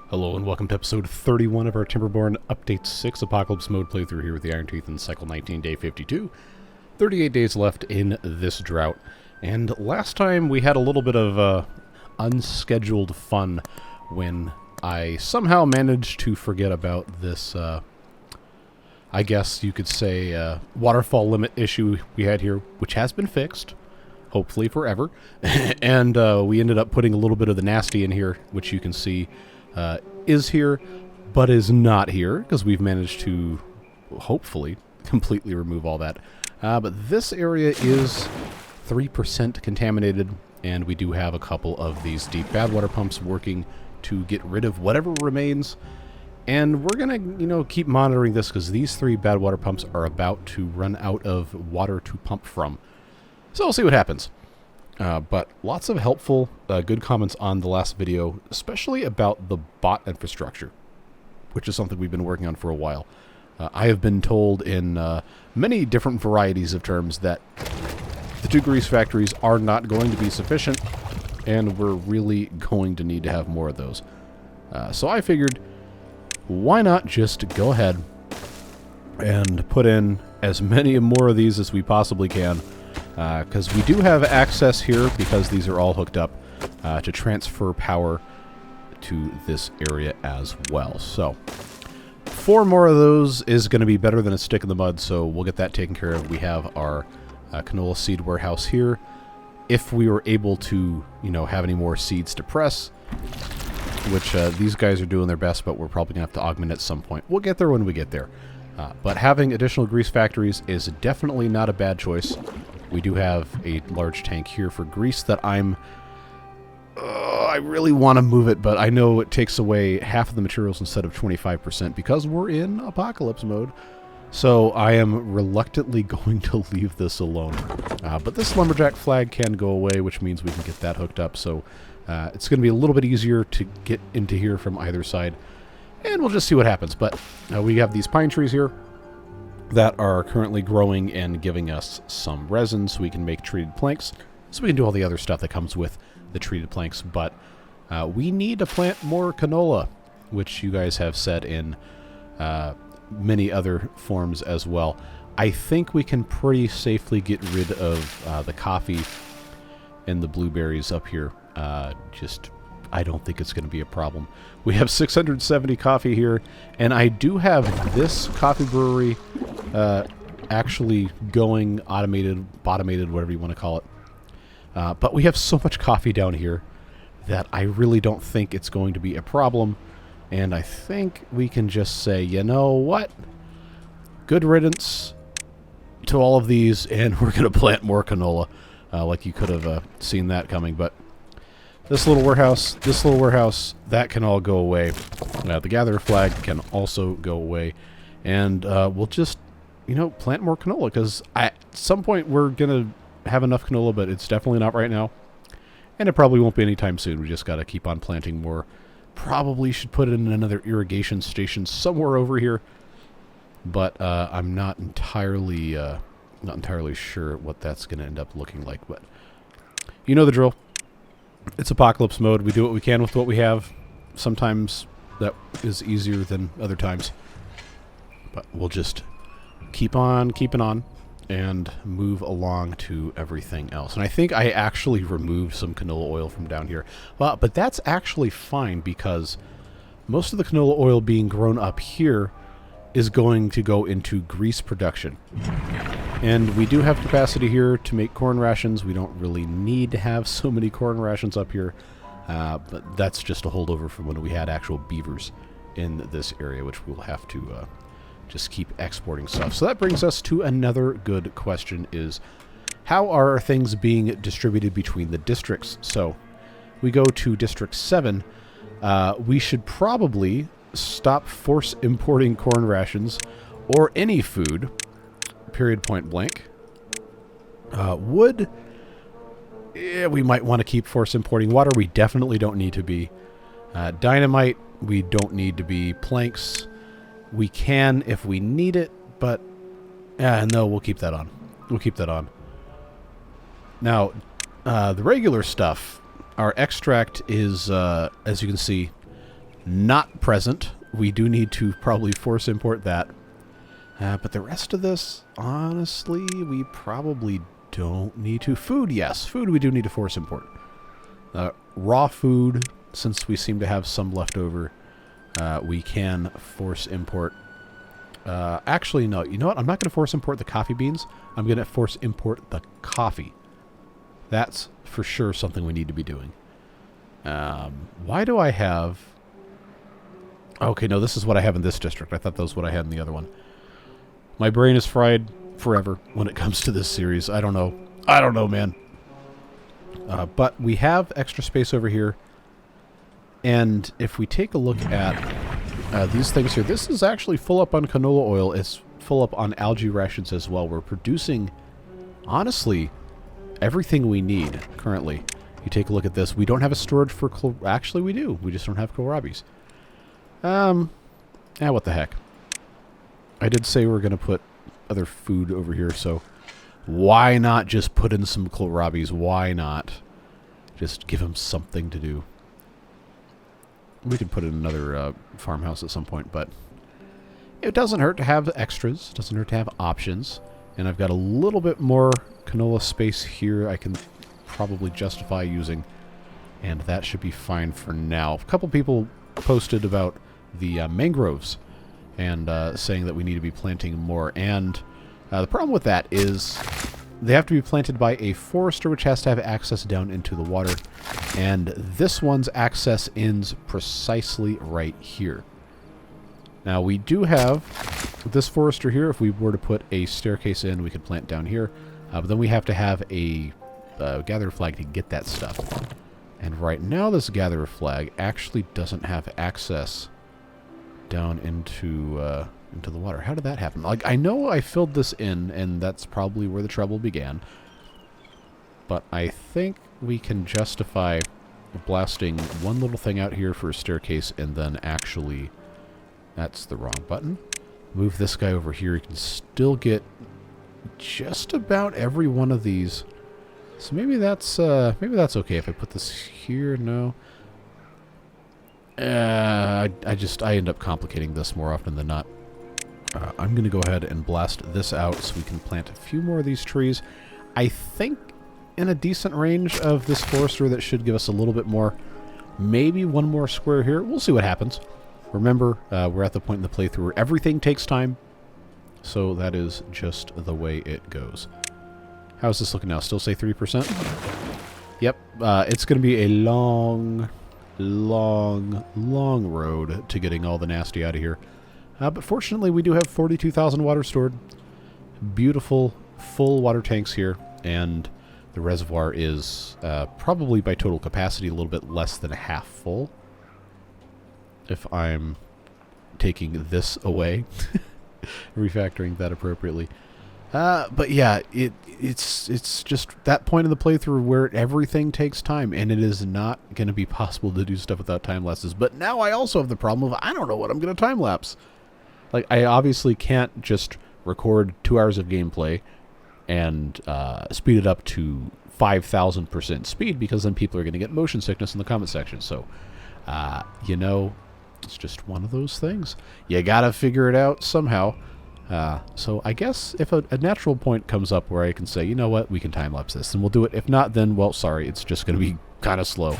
Hello and welcome to episode 31 of our Timberborn Update 6 Apocalypse Mode playthrough here with the Iron Teeth in Cycle 19, Day 52. 38 days left in this drought. And last time we had a little bit of unscheduled fun when I somehow managed to forget about this, I guess you could say, waterfall limit issue we had here, which has been fixed, hopefully forever. And we ended up putting a little bit of the nasty in here, which you can see is here, but is not here, because we've managed to, hopefully, completely remove all that. But this area is 3% contaminated, and we do have a couple of these deep bad water pumps working to get rid of whatever remains. And we're going to, keep monitoring this, because these 3 bad water pumps are about to run out of water to pump from. So we'll see what happens. But lots of helpful, good comments on the last video, especially about the bot infrastructure, which is something we've been working on for a while. I have been told in many different varieties of terms that the 2 grease factories are not going to be sufficient, and we're really going to need to have more of those. So I figured, why not just go ahead and put in as many more of these as we possibly can, because we do have access here, because these are all hooked up, to transfer power to this area as well. So 4 more of those is going to be better than a stick in the mud, so we'll get that taken care of. We have our canola seed warehouse here. If we were able to, have any more seeds to press, which these guys are doing their best, but we're probably going to have to augment at some point. We'll get there when we get there. But having additional grease factories is definitely not a bad choice. We do have a large tank here for grease that I really want to move it, but I know it takes away half of the materials instead of 25% because we're in apocalypse mode. So I am reluctantly going to leave this alone. But this lumberjack flag can go away, which means we can get that hooked up. So it's going to be a little bit easier to get into here from either side. And we'll just see what happens. But we have these pine trees here that are currently growing and giving us some resin so we can make treated planks. So we can do all the other stuff that comes with the treated planks. But we need to plant more canola, which you guys have said in many other forms as well. I think we can pretty safely get rid of the coffee and the blueberries up here. I don't think it's going to be a problem. We have 670 coffee here, and I do have this coffee brewery actually going automated, whatever you want to call it. But we have so much coffee down here that I really don't think it's going to be a problem. And I think we can just say, you know what? Good riddance to all of these, and we're going to plant more canola. Like you could have seen that coming, but this little warehouse, that can all go away. The gatherer flag can also go away. And we'll just, plant more canola, because at some point we're going to have enough canola, but it's definitely not right now. And it probably won't be anytime soon. We just got to keep on planting more. Probably should put it in another irrigation station somewhere over here. But I'm not entirely sure what that's going to end up looking like. But you know the drill. It's apocalypse mode. We do what we can with what we have. Sometimes that is easier than other times. But we'll just keep on keeping on and move along to everything else. And I think I actually removed some canola oil from down here. Well, but that's actually fine, because most of the canola oil being grown up here is going to go into grease production. And we do have capacity here to make corn rations. We don't really need to have so many corn rations up here. But that's just a holdover from when we had actual beavers in this area, which we'll have to just keep exporting stuff. So that brings us to another good question, is how are things being distributed between the districts? So we go to District 7. We should probably stop force importing corn rations or any food, period, point blank. Wood, we might want to keep force importing. Water, we definitely don't need to be. Dynamite, we don't need to be. Planks, we can if we need it, but no, we'll keep that on. We'll keep that on. Now, the regular stuff, our extract is, as you can see, not present. We do need to probably force import that. But the rest of this, honestly, we probably don't need to. Food, yes. Food we do need to force import. Raw food, since we seem to have some left over, we can force import. Actually, no. You know what? I'm not going to force import the coffee beans. I'm going to force import the coffee. That's for sure something we need to be doing. Why do I have... Okay, no, this is what I have in this district. I thought that was what I had in the other one. My brain is fried forever when it comes to this series. I don't know. I don't know, man. But we have extra space over here. And if we take a look at these things here, this is actually full up on canola oil. It's full up on algae rations as well. We're producing, honestly, everything we need currently. You take a look at this. We don't have a storage for... Actually, we do. We just don't have kohlrabies. What the heck. I did say we're going to put other food over here, so why not just put in some kohlrabies? Why not just give them something to do? We could put in another farmhouse at some point, but it doesn't hurt to have extras. It doesn't hurt to have options. And I've got a little bit more canola space here I can probably justify using, and that should be fine for now. A couple people posted about the mangroves and saying that we need to be planting more, and the problem with that is they have to be planted by a forester, which has to have access down into the water, and this one's access ends precisely right here. Now we do have this forester here. If we were to put a staircase in, we could plant down here, but then we have to have a gatherer flag to get that stuff. And right now this gatherer flag actually doesn't have access down into the water. How did that happen? Like, I know I filled this in, and that's probably where the trouble began. But I think we can justify blasting one little thing out here for a staircase, and then actually... That's the wrong button. Move this guy over here. You can still get just about every one of these. So maybe that's okay if I put this here. No. I end up complicating this more often than not. I'm going to go ahead and blast this out so we can plant a few more of these trees. I think in a decent range of this forester that should give us a little bit more. Maybe one more square here. We'll see what happens. Remember, we're at the point in the playthrough where everything takes time. So that is just the way it goes. How's this looking now? Still say 3%? Yep. It's going to be a long road to getting all the nasty out of here. But fortunately, we do have 42,000 water stored. Beautiful, full water tanks here. And the reservoir is probably by total capacity a little bit less than half full. If I'm taking this away. Refactoring that appropriately. But yeah, it's just that point in the playthrough where everything takes time, and it is not going to be possible to do stuff without time lapses. But now I also have the problem of I don't know what I'm going to time lapse. Like, I obviously can't just record 2 hours of gameplay and speed it up to 5,000% speed, because then people are going to get motion sickness in the comment section. So, you know, it's just one of those things. You got to figure it out somehow. So I guess if a natural point comes up where I can say, you know what, we can time-lapse this, and we'll do it. If not, then, well, sorry, it's just going to be kind of slow.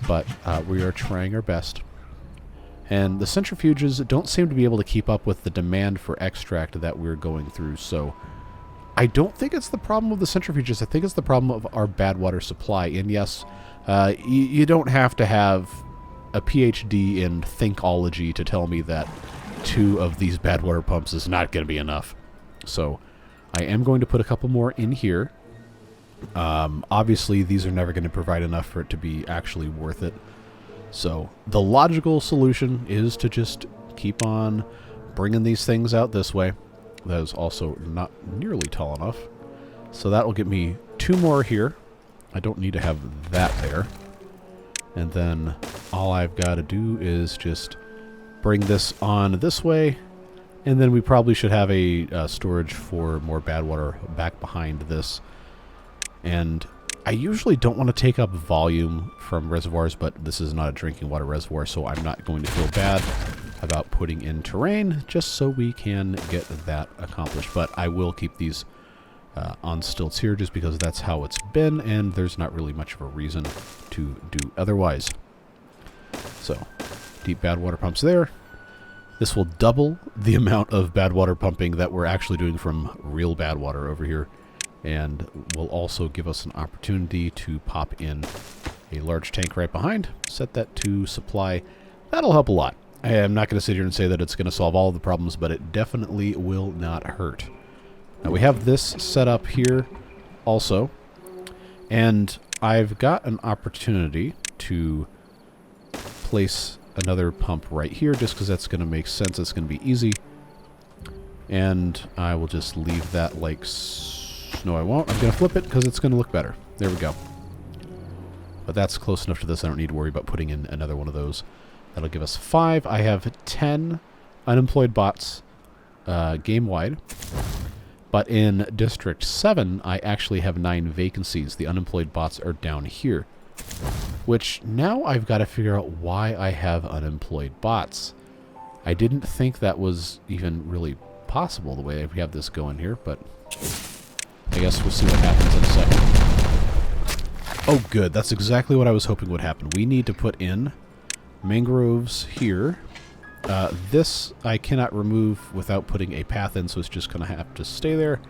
But we are trying our best. And the centrifuges don't seem to be able to keep up with the demand for extract that we're going through, so I don't think it's the problem of the centrifuges. I think it's the problem of our bad water supply. And yes, you don't have to have a PhD in thinkology to tell me that 2 of these bad water pumps is not going to be enough. So I am going to put a couple more in here. Obviously, these are never going to provide enough for it to be actually worth it. So the logical solution is to just keep on bringing these things out this way. That is also not nearly tall enough. So that will get me 2 more here. I don't need to have that there. And then all I've got to do is just bring this on this way. And then we probably should have a storage for more bad water back behind this. And I usually don't want to take up volume from reservoirs, but this is not a drinking water reservoir, so I'm not going to feel bad about putting in terrain just so we can get that accomplished. But I will keep these on stilts here just because that's how it's been, and there's not really much of a reason to do otherwise. So, deep bad water pumps there. This will double the amount of bad water pumping that we're actually doing from real bad water over here, and will also give us an opportunity to pop in a large tank right behind, set that to supply. That'll help a lot. I am not going to sit here and say that it's going to solve all of the problems, but it definitely will not hurt. Now we have this set up here also, and I've got an opportunity to place another pump right here just because that's going to make sense. It's going to be easy. And I will just leave that like... No, I won't. I'm going to flip it because it's going to look better. There we go. But that's close enough to this. I don't need to worry about putting in another one of those. That'll give us 5. I have 10 unemployed bots game-wide. But in District 7, I actually have 9 vacancies. The unemployed bots are down here. Which, now I've got to figure out why I have unemployed bots. I didn't think that was even really possible the way we have this going here, but I guess we'll see what happens in a second. Oh, good. That's exactly what I was hoping would happen. We need to put in mangroves here. This I cannot remove without putting a path in, so it's just going to have to stay there.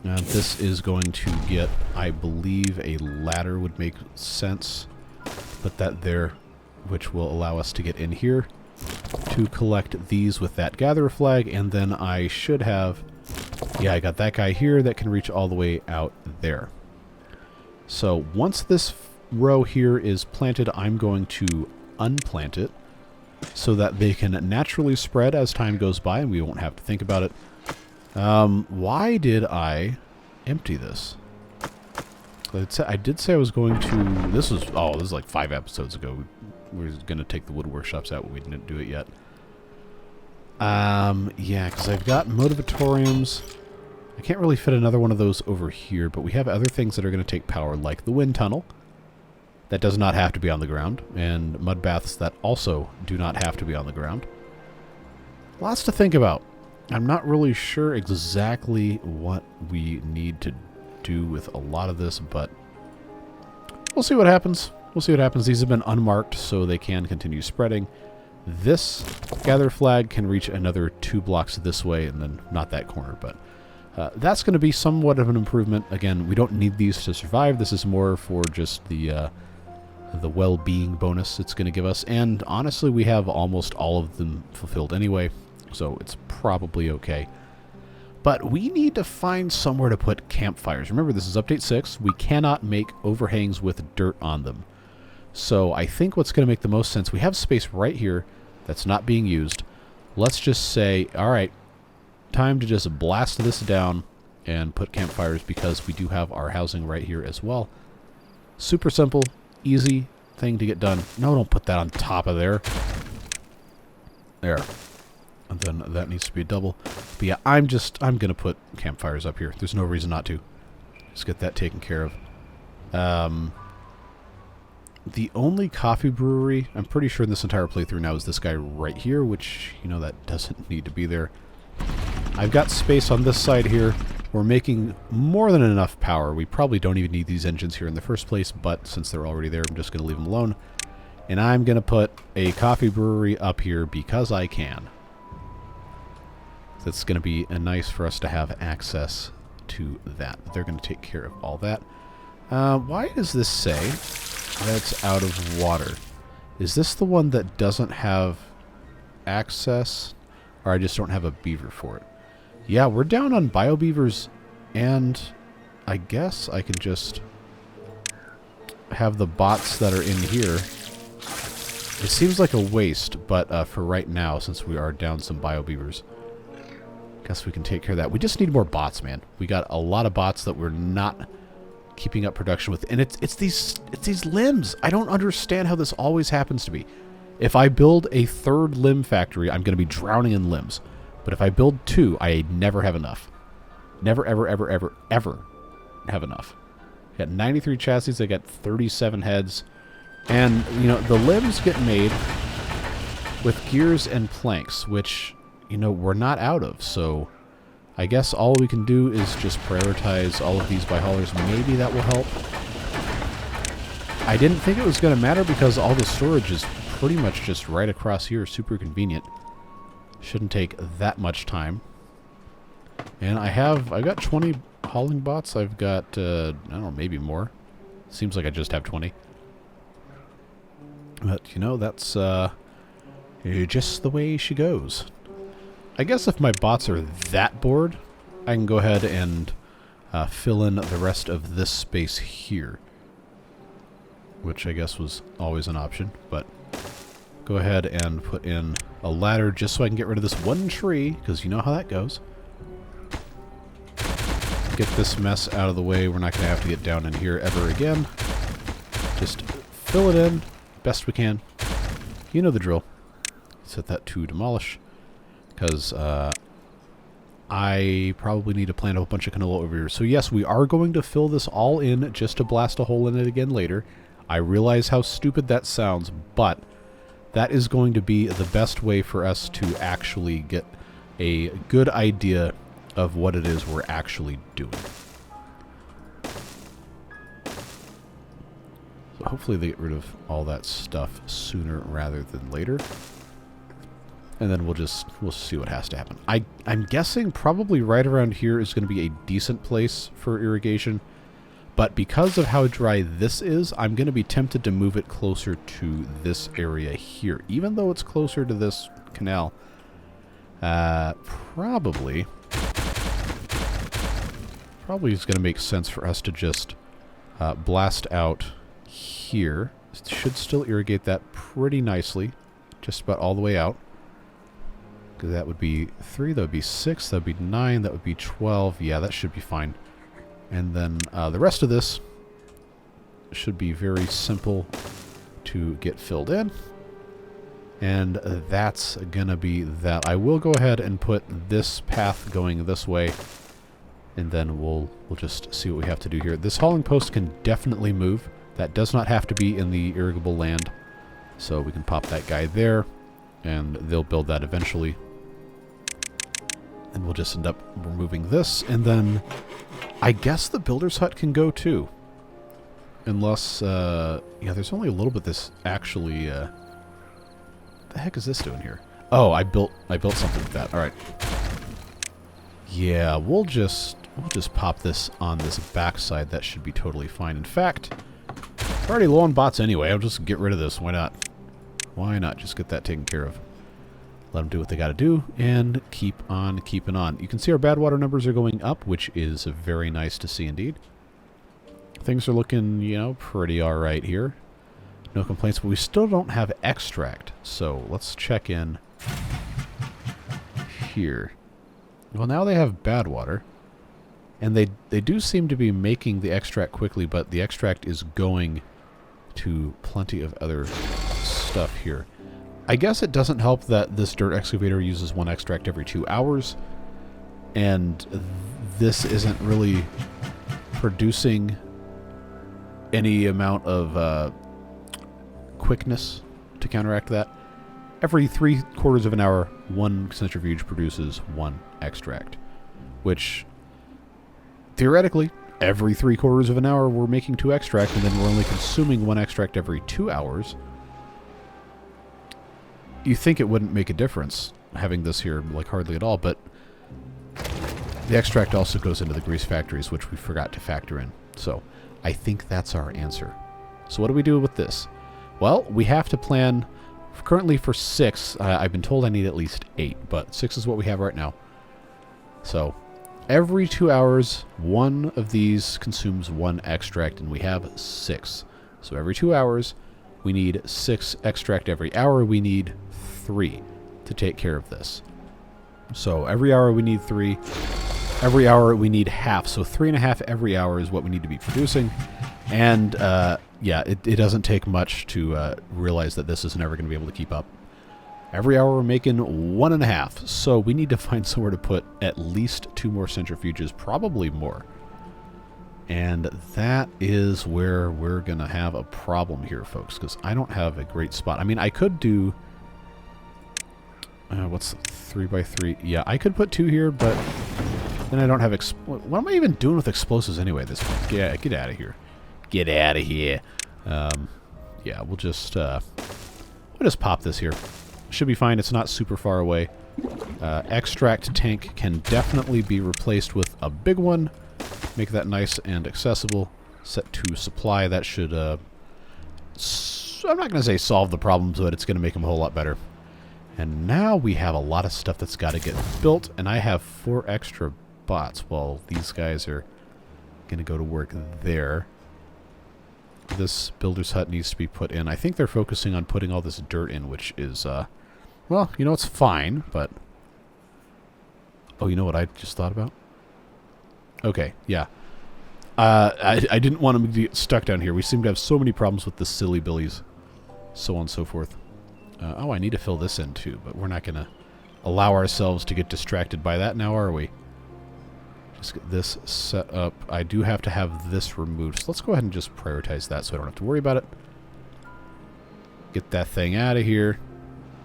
This is going to get, I believe, a ladder would make sense. Put that there, which will allow us to get in here to collect these with that gatherer flag, and then I should have... Yeah, I got that guy here that can reach all the way out there. So once this row here is planted, I'm going to unplant it so that they can naturally spread as time goes by and we won't have to think about it. Why did I empty this? I did say I was going to... This was like 5 episodes ago. We were going to take the wood workshops out, but we didn't do it yet. Yeah, because I've got motivatoriums. I can't really fit another one of those over here, but we have other things that are going to take power, like the wind tunnel. That does not have to be on the ground, and mud baths that also do not have to be on the ground. Lots to think about. I'm not really sure exactly what we need to do with a lot of this, but we'll see what happens. We'll see what happens. These have been unmarked, so they can continue spreading. This gather flag can reach another 2 blocks this way, and then not that corner, but that's going to be somewhat of an improvement. Again, we don't need these to survive. This is more for just the well-being bonus it's going to give us, and honestly, we have almost all of them fulfilled anyway, so it's probably okay. But we need to find somewhere to put campfires. Remember, this is Update 6. We cannot make overhangs with dirt on them. So I think what's going to make the most sense, we have space right here that's not being used. Let's just say, all right, time to just blast this down and put campfires because we do have our housing right here as well. Super simple, easy thing to get done. No, don't put that on top of there. There. And then that needs to be a double. But yeah, I'm going to put campfires up here. There's no reason not to. Just get that taken care of. The only coffee brewery, I'm pretty sure in this entire playthrough now, is this guy right here, which, you know, that doesn't need to be there. I've got space on this side here. We're making more than enough power. We probably don't even need these engines here in the first place, but since they're already there, I'm just going to leave them alone. And I'm going to put a coffee brewery up here because I can. That's going to be nice for us to have access to that. They're going to take care of all that. Why does this say that's out of water? Is this the one that doesn't have access? Or I just don't have a beaver for it? Yeah, we're down on bio beavers, and I guess I can just have the bots that are in here. It seems like a waste, but for right now, since we are down some bio beavers, guess we can take care of that. We just need more bots, man. We got a lot of bots that we're not keeping up production with, and it's these limbs. I don't understand how this always happens to me. If I build a 3rd limb factory, I'm going to be drowning in limbs. But if I build 2, I never have enough. Never, ever, ever, ever, ever have enough. Got 93 chassis. I got 37 heads. And, you know, the limbs get made with gears and planks, which, you know, we're not out of. So I guess all we can do is just prioritize all of these by haulers. Maybe that will help. I didn't think it was going to matter because all the storage is pretty much just right across here. Super convenient. Shouldn't take that much time. And I've got 20 hauling bots. I've got, I don't know, maybe more. Seems like I just have 20. But, you know, that's just the way she goes. I guess if my bots are that bored, I can go ahead and fill in the rest of this space here. Which I guess was always an option, but go ahead and put in a ladder just so I can get rid of this one tree, because you know how that goes. Get this mess out of the way. We're not going to have to get down in here ever again. Just fill it in best we can. You know the drill. Set that to demolish, because I probably need to plant a bunch of canola over here. So yes, we are going to fill this all in just to blast a hole in it again later. I realize how stupid that sounds, but that is going to be the best way for us to actually get a good idea of what it is we're actually doing. So hopefully they get rid of all that stuff sooner rather than later. And then we'll see what has to happen. I'm guessing probably right around here is going to be a decent place for irrigation. But because of how dry this is, I'm going to be tempted to move it closer to this area here. Even though it's closer to this canal, probably it's going to make sense for us to just blast out here. It should still irrigate that pretty nicely, just about all the way out. Because that would be 3, that would be 6, that would be 9, that would be 12. Yeah, that should be fine. And then the rest of this should be very simple to get filled in. And that's going to be that. I will go ahead and put this path going this way. And then we'll just see what we have to do here. This hauling post can definitely move. That does not have to be in the irrigable land. So we can pop that guy there. And they'll build that eventually. And we'll just end up removing this. And then I guess the builder's hut can go too. Unless, yeah, there's only a little bit this actually, what the heck is this doing here? Oh, I built something with that. All right. Yeah, we'll just pop this on this backside. That should be totally fine. In fact, we're already low on bots anyway. I'll just get rid of this. Why not? Why not just get that taken care of? Let them do what they got to do, and keep on keeping on. You can see our bad water numbers are going up, which is very nice to see indeed. Things are looking, you know, pretty all right here. No complaints, but we still don't have extract. So let's check in here. Well, now they have bad water, and they do seem to be making the extract quickly, but the extract is going to plenty of other stuff here. I guess it doesn't help that this dirt excavator uses 1 extract every 2 hours, and this isn't really producing any amount of quickness to counteract that. Every 3/4 of an hour, 1 centrifuge produces 1 extract, which theoretically, every 3/4 of an hour we're making 2 extract, and then we're only consuming 1 extract every 2 hours. You think it wouldn't make a difference having this here, like hardly at all, but the extract also goes into the grease factories, which we forgot to factor in. So I think that's our answer. So what do we do with this? Well, we have to plan currently for 6. I've been told I need at least 8, but 6 is what we have right now. So every 2 hours, 1 of these consumes 1 extract, and we have 6. So every 2 hours, we need 6 extract. Every hour, we need 3 to take care of this. So every hour, we need 3. Every hour, we need half. So 3.5 every hour is what we need to be producing. And, yeah, it doesn't take much to realize that this is never going to be able to keep up. Every hour, we're making 1.5. So we need to find somewhere to put at least 2 more centrifuges, probably more. And that is where we're going to have a problem here, folks, because I don't have a great spot. I mean, I could do... what's 3x3? Yeah, I could put 2 here, but then I don't have... What am I even doing with explosives anyway? This yeah, get out of here. Get out of here. Yeah, we'll just pop this here. Should be fine. It's not super far away. Extract tank can definitely be replaced with a big one. Make that nice and accessible. Set to supply. That should, I'm not going to say solve the problems, but it's going to make them a whole lot better. And now we have a lot of stuff that's got to get built, and I have 4 extra bots. Well, these guys are going to go to work there. This builder's hut needs to be put in. I think they're focusing on putting all this dirt in, which is, well, you know, it's fine, but... Oh, you know what I just thought about? Okay, yeah. I didn't want them to get stuck down here. We seem to have so many problems with the silly billies. So on and so forth. Oh, I need to fill this in too, but we're not going to allow ourselves to get distracted by that now, are we? Just get this set up. I do have to have this removed, so let's go ahead and just prioritize that so I don't have to worry about it. Get that thing out of here.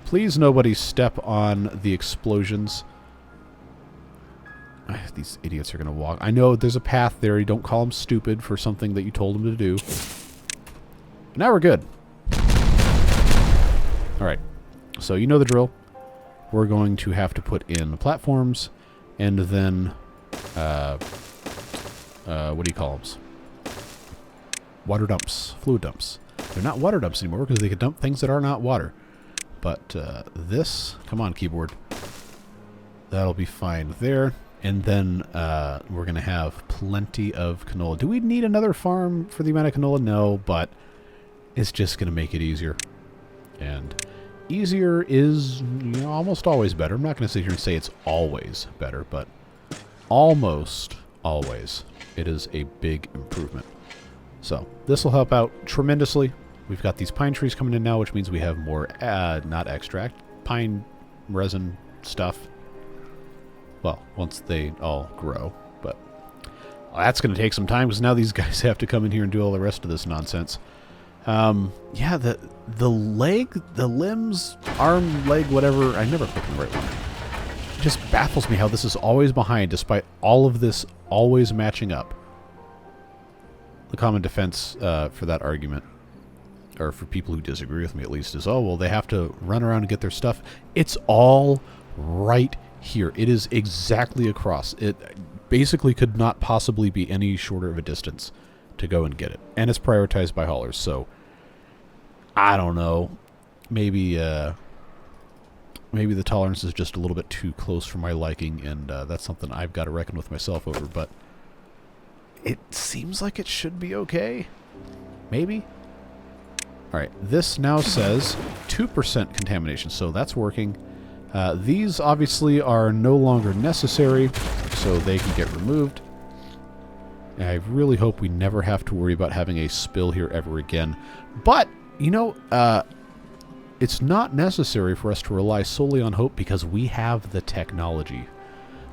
Please nobody step on the explosions. These idiots are going to walk. I know there's a path there. You don't call them stupid for something that you told them to do. Now we're good. Alright. So you know the drill. We're going to have to put in the platforms and then what do you call them? Water dumps. Fluid dumps. They're not water dumps anymore because they can dump things that are not water. But this... Come on, keyboard. That'll be fine there. And then we're going to have plenty of canola. Do we need another farm for the amount of canola? No, but it's just going to make it easier. And easier is, you know, almost always better. I'm not going to sit here and say it's always better, but almost always it is a big improvement. So this will help out tremendously. We've got these pine trees coming in now, which means we have more, not extract, pine resin stuff. Well, once they all grow, but that's going to take some time because now these guys have to come in here and do all the rest of this nonsense. Yeah, the leg, the limbs, arm, leg, whatever, I never click the right one. It just baffles me how this is always behind despite all of this always matching up. The common defense for that argument, or for people who disagree with me at least, is, oh, well, they have to run around and get their stuff. It's all right here. It is exactly across. It basically could not possibly be any shorter of a distance to go and get it. And it's prioritized by haulers, so I don't know. Maybe maybe the tolerance is just a little bit too close for my liking, and that's something I've got to reckon with myself over, but it seems like it should be okay. Maybe? Alright, this now says 2% contamination, so that's working. These obviously are no longer necessary, so they can get removed. And I really hope we never have to worry about having a spill here ever again. But, you know, it's not necessary for us to rely solely on hope because we have the technology.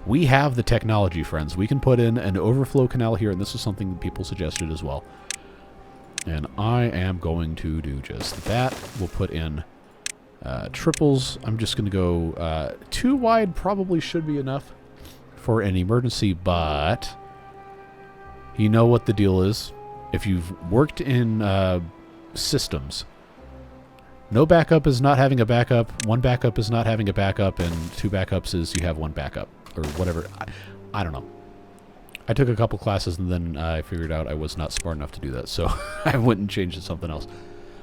We have the technology, friends. We can put in an overflow canal here, and this is something that people suggested as well. And I am going to do just that. We'll put in triples. I'm just going to go 2 wide probably should be enough for an emergency, but you know what the deal is. If you've worked in systems, no backup is not having a backup, 1 backup is not having a backup, and 2 backups is you have 1 backup, or whatever. I don't know. I took a couple classes and then I figured out I was not smart enough to do that, so I went and changed it to something else.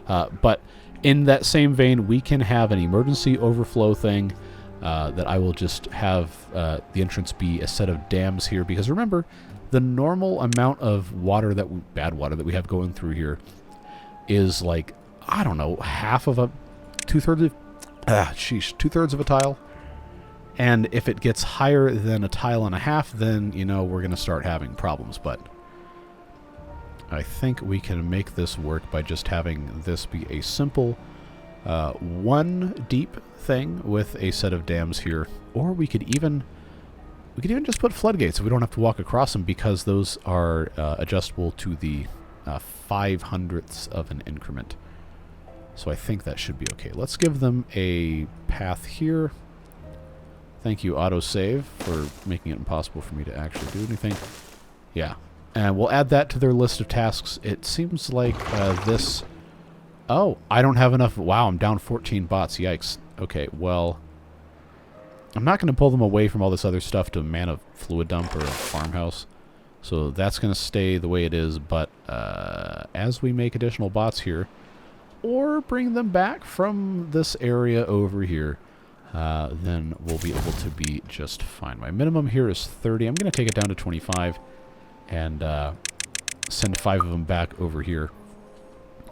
But in that same vein, we can have an emergency overflow thing that I will just have the entrance be a set of dams here, because remember, the normal amount of water bad water that we have going through here is like, I don't know, half of a, 2/3 of a tile. And if it gets higher than a tile and a half, then, you know, we're going to start having problems. But I think we can make this work by just having this be a simple 1 deep thing with a set of dams here. Or we could We could even just put floodgates so we don't have to walk across them, because those are adjustable to the 5/100ths of an increment. So I think that should be okay. Let's give them a path here. Thank you, autosave, for making it impossible for me to actually do anything. Yeah. And we'll add that to their list of tasks. It seems like this... Oh, I don't have enough... Wow, I'm down 14 bots. Yikes. Okay, well... I'm not going to pull them away from all this other stuff to man a fluid dump or a farmhouse. So that's going to stay the way it is, but as we make additional bots here, or bring them back from this area over here, then we'll be able to be just fine. My minimum here is 30. I'm going to take it down to 25 and send 5 of them back over here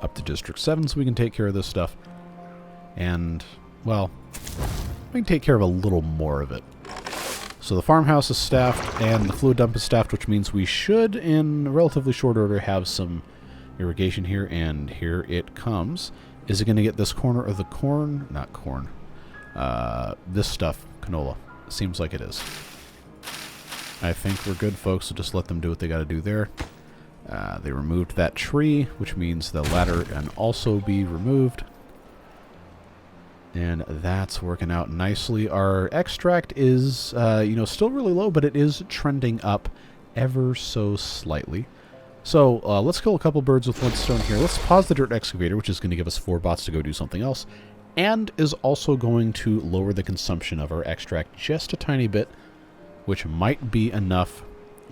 up to District 7 so we can take care of this stuff. And, well... we can take care of a little more of it. So the farmhouse is staffed and the fluid dump is staffed, which means we should, in relatively short order, have some irrigation here. And here it comes. Is it going to get this corner of the corn? Not corn. This stuff, canola. Seems like it is. I think we're good, folks, so just let them do what they got to do there. They removed that tree, which means the ladder can also be removed. And that's working out nicely. Our extract is, still really low, but it is trending up ever so slightly. So let's kill a couple birds with one stone here. Let's pause the dirt excavator, which is going to give us 4 bots to go do something else, and is also going to lower the consumption of our extract just a tiny bit, which might be enough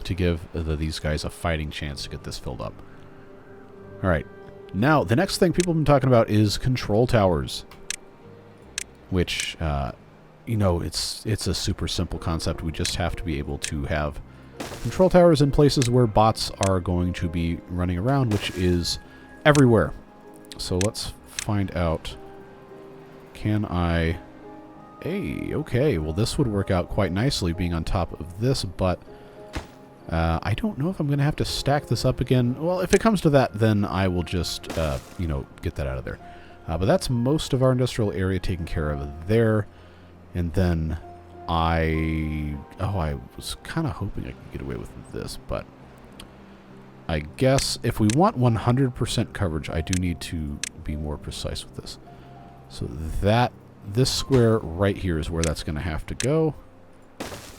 to give these guys a fighting chance to get this filled up. All right. Now, the next thing people have been talking about is control towers. Which, it's a super simple concept. We just have to be able to have control towers in places where bots are going to be running around, which is everywhere. So let's find out. Can I... Hey, okay. Well, this would work out quite nicely being on top of this, but I don't know if I'm going to have to stack this up again. Well, if it comes to that, then I will just, get that out of there. But that's most of our industrial area taken care of there. And then I was kind of hoping I could get away with this, but I guess if we want 100% coverage, I do need to be more precise with this. So this square right here is where that's going to have to go.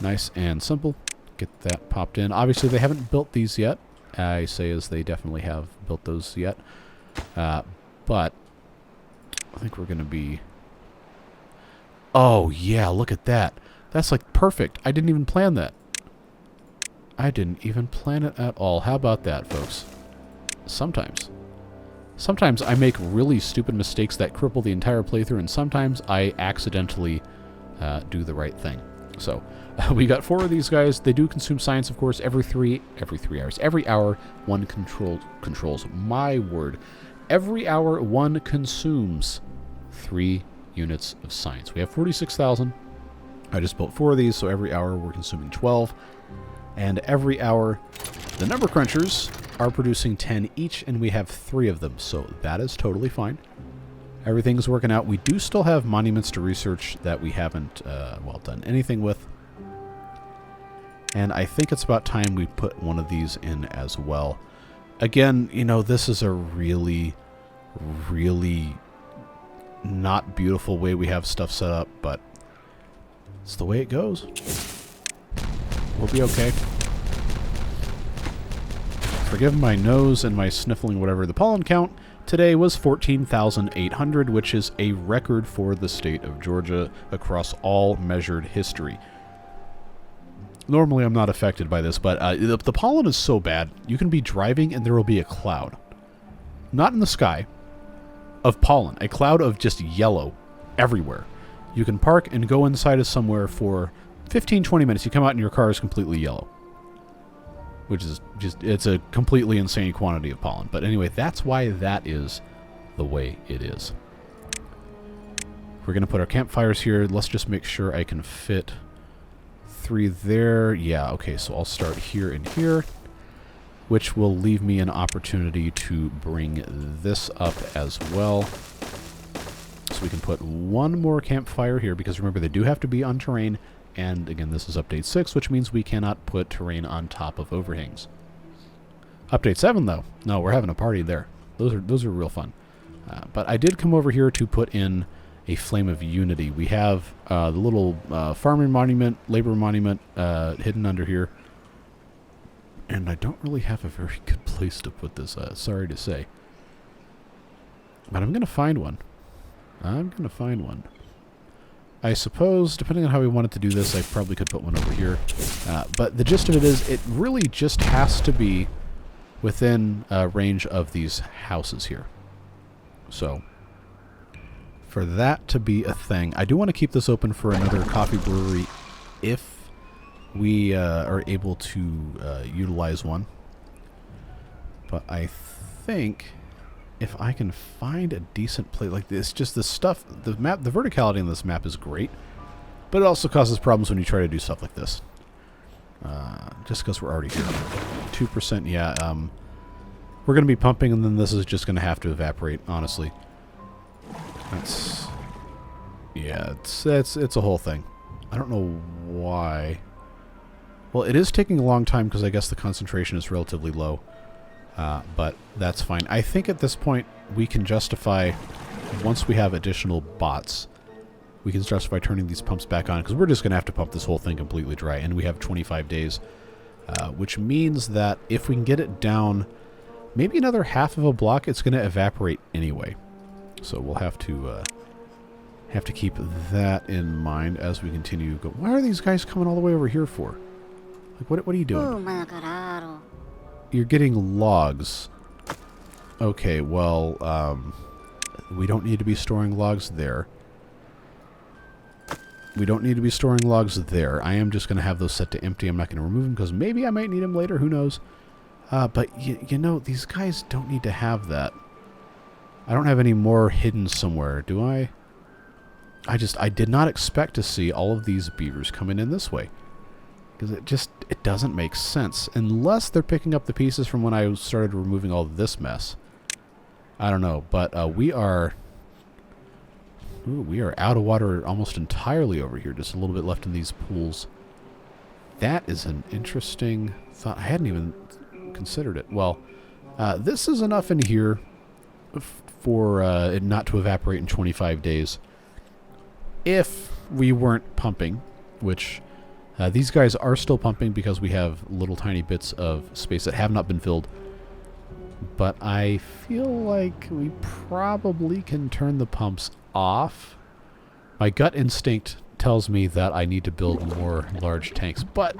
Nice and simple. Get that popped in. Obviously, they haven't built these yet. I say as they definitely have built those yet. But... I think we're going to be... Oh, yeah, look at that. That's, like, perfect. I didn't even plan that. I didn't even plan it at all. How about that, folks? Sometimes. Sometimes I make really stupid mistakes that cripple the entire playthrough, and sometimes I accidentally do the right thing. So, we got 4 of these guys. They do consume science, of course, every 3 hours. Every hour, one controls. My word. Every hour, one consumes 3 units of science. We have 46,000. I just built 4 of these, so every hour we're consuming 12. And every hour, the number crunchers are producing 10 each, and we have 3 of them, so that is totally fine. Everything's working out. We do still have monuments to research that we haven't, done anything with. And I think it's about time we put one of these in as well. Again, this is a really, really not beautiful way we have stuff set up, but it's the way it goes. We'll be okay. Forgive my nose and my sniffling, whatever. The pollen count today was 14,800, which is a record for the state of Georgia across all measured history. Normally, I'm not affected by this, but the pollen is so bad, you can be driving and there will be a cloud. Not in the sky, of pollen. A cloud of just yellow everywhere. You can park and go inside of somewhere for 15, 20 minutes. You come out and your car is completely yellow. Which is just, it's a completely insane quantity of pollen. But anyway, that's why that is the way it is. We're going to put our campfires here. Let's just make sure I can fit 3 there. Yeah, okay, so I'll start here and here, which will leave me an opportunity to bring this up as well. So we can put 1 more campfire here, because remember, they do have to be on terrain And again, this is update 6, which means we cannot put terrain on top of overhangs. Update 7, though. No, we're having a party there. Those are real fun. But I did come over here to put in a Flame of Unity. We have the little farming monument, labor monument hidden under here. And I don't really have a very good place to put this, sorry to say. But I'm going to find one. I suppose, depending on how we wanted to do this, I probably could put one over here. But the gist of it is, it really just has to be within range of these houses here. So, for that to be a thing, I do want to keep this open for another coffee brewery if we are able to utilize one. But I think if I can find a decent place like this, just the stuff, the verticality on this map is great, but it also causes problems when you try to do stuff like this. Just because we're already here. 2%, yeah. We're going to be pumping, and then this is just going to have to evaporate, honestly. Yeah, it's a whole thing. I don't know why. Well, it is taking a long time because I guess the concentration is relatively low. But that's fine. I think at this point we can justify, once we have additional bots, we can justify turning these pumps back on, because we're just going to have to pump this whole thing completely dry, and we have 25 days, which means that if we can get it down maybe another half of a block, it's going to evaporate anyway. So we'll have to keep that in mind as we continue. Why are these guys coming all the way over here for? Like, what are you doing? You're getting logs. Okay, well, we don't need to be storing logs there. I am just going to have those set to empty. I'm not going to remove them because maybe I might need them later. Who knows? But, you know, these guys don't need to have that. I don't have any more hidden somewhere, do I? I did not expect to see all of these beavers coming in this way. Because it doesn't make sense. Unless they're picking up the pieces from when I started removing all this mess. I don't know, but we are out of water almost entirely over here. Just a little bit left in these pools. That is an interesting thought. I hadn't even considered it. Well, this is enough in here for it not to evaporate in 25 days. If we weren't pumping, which these guys are still pumping because we have little tiny bits of space that have not been filled. But I feel like we probably can turn the pumps off. My gut instinct tells me that I need to build more large tanks, but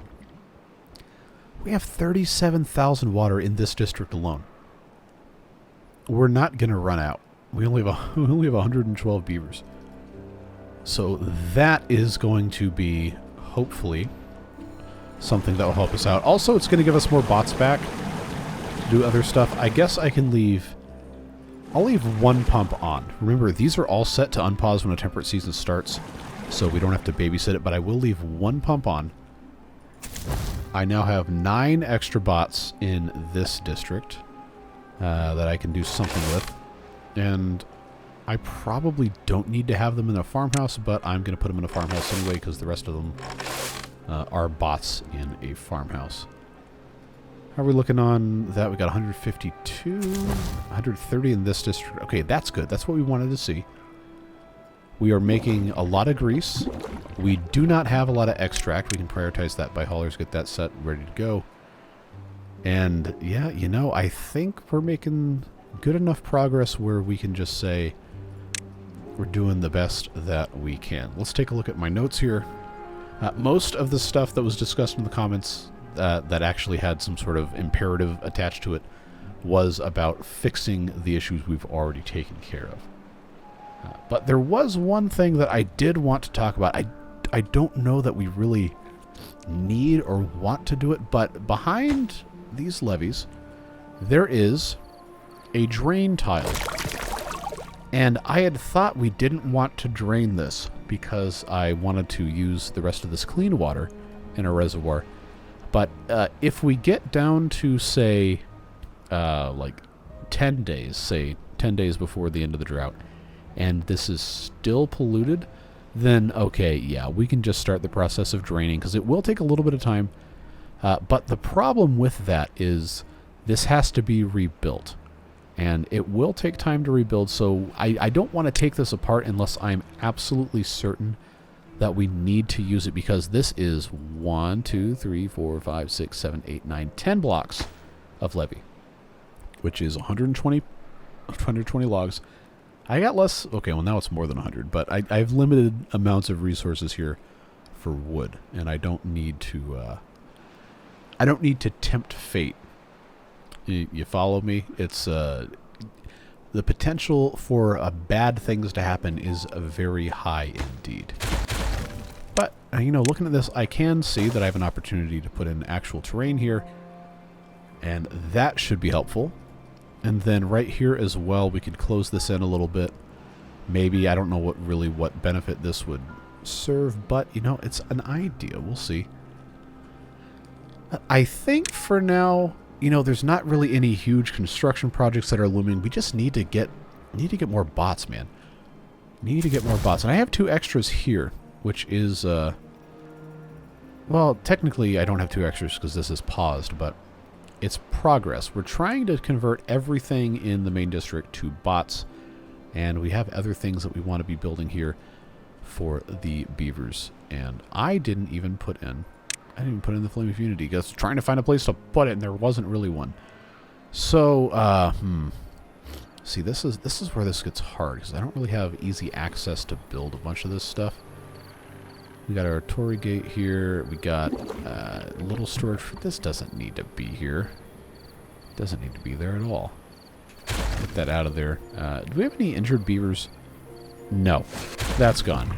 we have 37,000 water in this district alone. We're not going to run out. We only have 112 beavers. So that is going to be, hopefully, something that will help us out. Also, it's going to give us more bots back to do other stuff. I guess I can leave... I'll leave one pump on. Remember, these are all set to unpause when a temperate season starts, so we don't have to babysit it, but I will leave one pump on. I now have 9 extra bots in this district that I can do something with. And I probably don't need to have them in a farmhouse, but I'm going to put them in a farmhouse anyway because the rest of them are bots in a farmhouse. How are we looking on that? We got 152, 130 in this district. Okay, that's good. That's what we wanted to see. We are making a lot of grease. We do not have a lot of extract. We can prioritize that by haulers, get that set, ready to go. And yeah, you know, I think we're making good enough progress where we can just say we're doing the best that we can. Let's take a look at my notes here. Most of the stuff that was discussed in the comments that actually had some sort of imperative attached to it was about fixing the issues we've already taken care of. But there was one thing that I did want to talk about. I don't know that we really need or want to do it, but behind these levees, there is a drain tile. And I had thought we didn't want to drain this because I wanted to use the rest of this clean water in a reservoir. But if we get down to, say, like 10 days, say 10 days before the end of the drought, and this is still polluted, then okay, yeah, we can just start the process of draining, because it will take a little bit of time. But the problem with that is this has to be rebuilt. And it will take time to rebuild, so I don't want to take this apart unless I'm absolutely certain that we need to use it, because this is 1, 2, 3, 4, 5, 6, 7, 8, 9, 10 blocks of levee, which is 120 logs. I got less. Okay, well, now it's more than 100, but I have limited amounts of resources here for wood, and I don't need to tempt fate. You follow me? It's the potential for bad things to happen is very high indeed. But looking at this, I can see that I have an opportunity to put in actual terrain here, and that should be helpful. And then right here as well, we could close this in a little bit. Maybe, I don't know what benefit this would serve, but it's an idea. We'll see. I think for now, there's not really any huge construction projects that are looming. We just need to get more bots, man. Need to get more bots. And I have 2 extras here, which is well, technically I don't have 2 extras because this is paused, but it's progress. We're trying to convert everything in the main district to bots, and we have other things that we want to be building here for the beavers. And I didn't even put in the Flame of Unity because trying to find a place to put it, and there wasn't really one. So, see, this is where this gets hard, because I don't really have easy access to build a bunch of this stuff. We got our Torii gate here. We got a little storage. This doesn't need to be here. Doesn't need to be there at all. Get that out of there. Do we have any injured beavers? No. That's gone.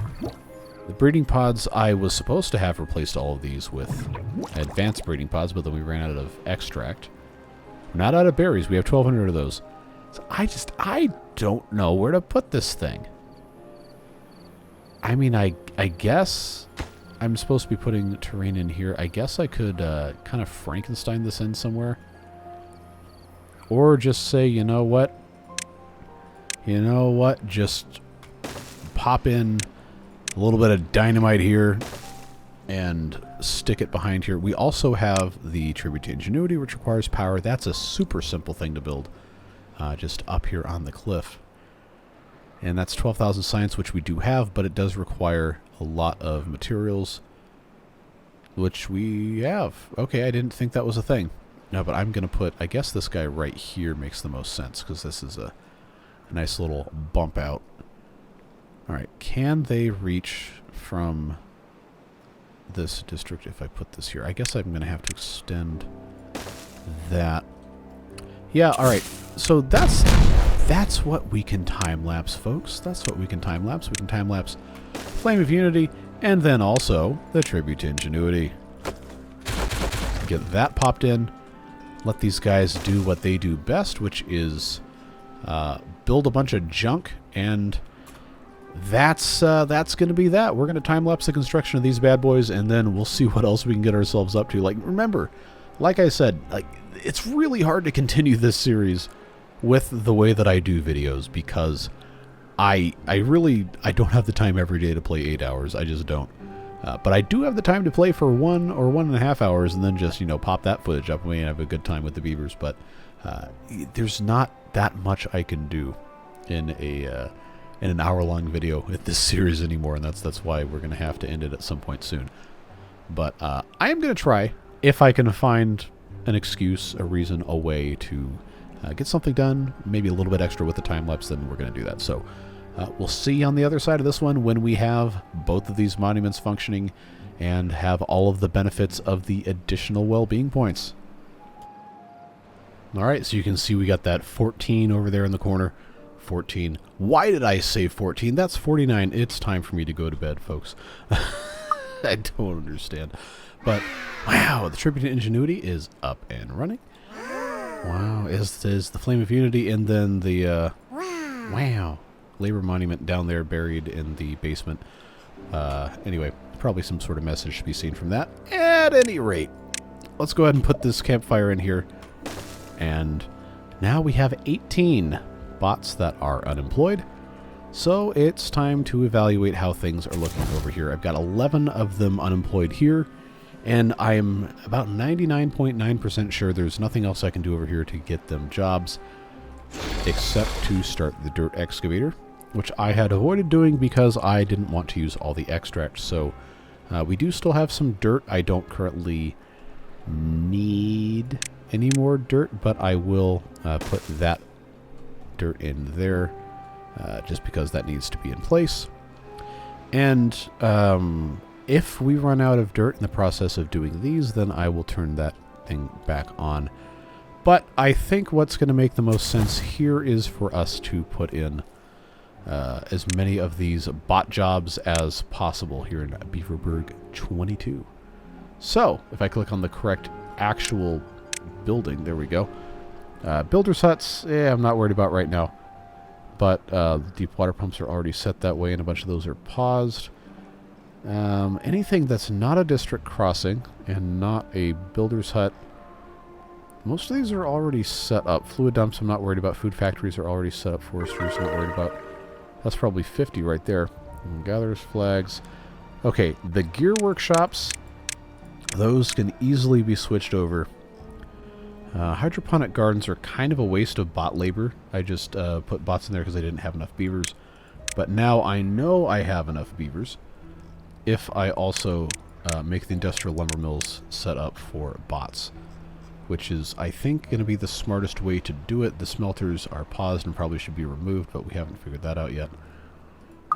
The breeding pods, I was supposed to have replaced all of these with advanced breeding pods, but then we ran out of extract. We're not out of berries. We have 1,200 of those. So I don't know where to put this thing. I mean, I guess I'm supposed to be putting terrain in here. I guess I could kind of Frankenstein this in somewhere. Or just say, you know what? Just pop in a little bit of dynamite here and stick it behind here. We also have the Tribute to Ingenuity, which requires power. That's a super simple thing to build, just up here on the cliff. And that's 12,000 science, which we do have, but it does require a lot of materials, which we have. Okay, I didn't think that was a thing. No, but I'm going to put, I guess this guy right here makes the most sense, because this is a nice little bump out. All right, can they reach from this district if I put this here? I guess I'm going to have to extend that. Yeah, all right. So that's what we can time-lapse, folks. That's what we can time-lapse. We can time-lapse Flame of Unity, and then also the Tribute to Ingenuity. Get that popped in. Let these guys do what they do best, which is build a bunch of junk, and that's going to be that. We're going to time-lapse the construction of these bad boys, and then we'll see what else we can get ourselves up to. Like, remember, like I said, like, it's really hard to continue this series with the way that I do videos, because I don't have the time every day to play 8 hours. I just don't. But I do have the time to play for 1 or 1.5 hours, and then just, pop that footage up and have a good time with the beavers. But there's not that much I can do in an hour-long video with this series anymore, and that's why we're going to have to end it at some point soon. But I am going to try, if I can find an excuse, a reason, a way to get something done, maybe a little bit extra with the time-lapse, then we're going to do that. So we'll see on the other side of this one when we have both of these monuments functioning and have all of the benefits of the additional well-being points. All right, so you can see we got that 14 over there in the corner. 14. Why did I say 14? That's 49. It's time for me to go to bed, folks. I don't understand. But, wow, the Tribute to Ingenuity is up and running. Wow, is the Flame of Unity, and then the, wow, Labor Monument down there buried in the basement. Anyway, probably some sort of message to be seen from that. At any rate, let's go ahead and put this campfire in here. And now we have 18 bots that are unemployed. So it's time to evaluate how things are looking over here. I've got 11 of them unemployed here, and I'm about 99.9% sure there's nothing else I can do over here to get them jobs, except to start the dirt excavator, which I had avoided doing because I didn't want to use all the extract. So we do still have some dirt. I don't currently need any more dirt, but I will put that dirt in there just because that needs to be in place. And if we run out of dirt in the process of doing these, then I will turn that thing back on. But I think what's going to make the most sense here is for us to put in as many of these bot jobs as possible here in Beaverburg 22. So, if I click on the correct actual building, there we go. Builder's huts, I'm not worried about right now. But deep water pumps are already set that way, and a bunch of those are paused. Anything that's not a district crossing and not a builder's hut, most of these are already set up. Fluid dumps, I'm not worried about. Food factories are already set up. Foresters, not worried about. That's probably 50 right there. And gatherers flags. Okay, the gear workshops, those can easily be switched over. Hydroponic gardens are kind of a waste of bot labor. I just put bots in there because I didn't have enough beavers. But now I know I have enough beavers if I also make the industrial lumber mills set up for bots, which is, I think, going to be the smartest way to do it. The smelters are paused and probably should be removed, but we haven't figured that out yet.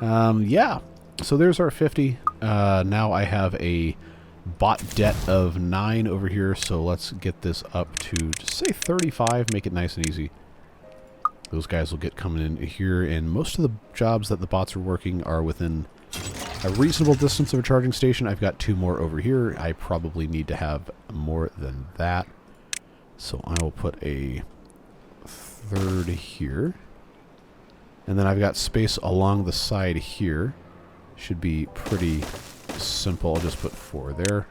Yeah, so there's our 50. Now I have a bot debt of 9 over here, so let's get this up to, just say 35, make it nice and easy. Those guys will get coming in here, and most of the jobs that the bots are working are within a reasonable distance of a charging station. I've got 2 more over here. I probably need to have more than that. So I will put a 3rd here. And then I've got space along the side here. Should be pretty simple. I'll just put 4 there.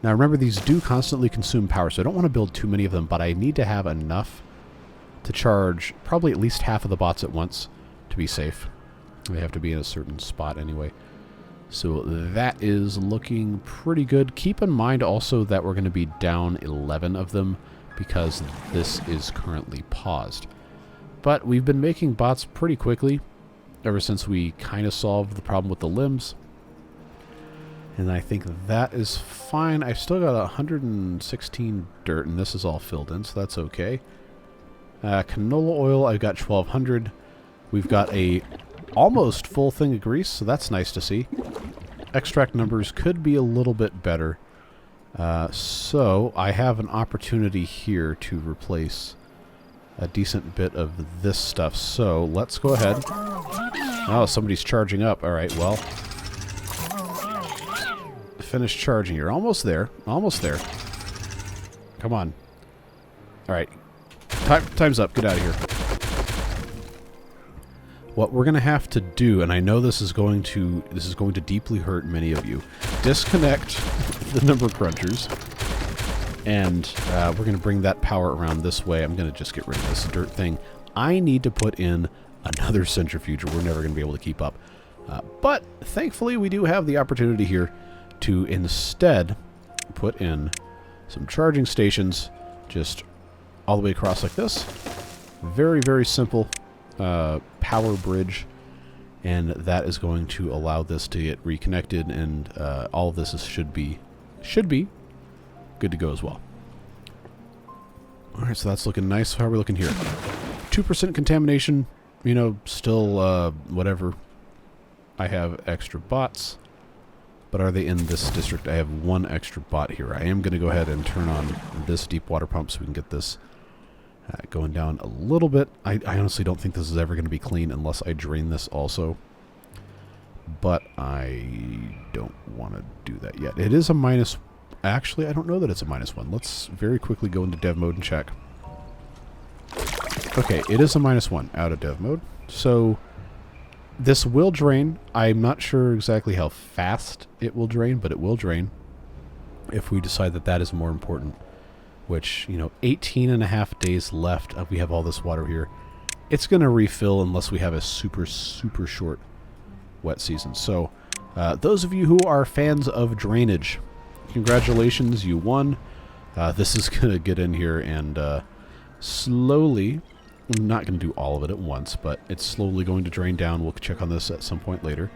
Now remember, these do constantly consume power, so I don't want to build too many of them, but I need to have enough to charge probably at least half of the bots at once to be safe. They have to be in a certain spot anyway. So that is looking pretty good. Keep in mind also that we're going to be down 11 of them because this is currently paused. But we've been making bots pretty quickly ever since we kind of solved the problem with the limbs. And I think that is fine. I've still got 116 dirt, and this is all filled in, so that's okay. Canola oil, I've got 1,200. We've got a almost full thing of grease, so that's nice to see. Extract numbers could be a little bit better. So I have an opportunity here to replace a decent bit of this stuff. So let's go ahead. Oh, somebody's charging up. All right, well, finish charging. You're almost there. Almost there. Come on. All right. Time's up. Get out of here. What we're going to have to do, and I know this is going to deeply hurt many of you, disconnect the number crunchers, and we're going to bring that power around this way. I'm going to just get rid of this dirt thing. I need to put in another centrifuge, or we're never going to be able to keep up. But thankfully, we do have the opportunity here to instead put in some charging stations just all the way across like this. Very, very simple power bridge, and that is going to allow this to get reconnected, and all of this should be good to go as well. Alright, so that's looking nice. How are we looking here? 2% contamination, you know, still whatever. I have extra bots, but are they in this district? I have 1 extra bot here. I am going to go ahead and turn on this deep water pump so we can get this going down a little bit. I honestly don't think this is ever going to be clean unless I drain this also. But I don't want to do that yet. It is a minus. Actually, I don't know that it's a -1. Let's very quickly go into dev mode and check. Okay, it is a -1 out of dev mode. So this will drain. I'm not sure exactly how fast it will drain, but it will drain if we decide that that is more important. Which, you know, 18 and a half days left. We have all this water here. it's going to refill unless we have a super, super short wet season. So those of you who are fans of drainage, congratulations, you won. This is going to get in here and slowly, I'm not going to do all of it at once, but it's slowly going to drain down. We'll check on this at some point later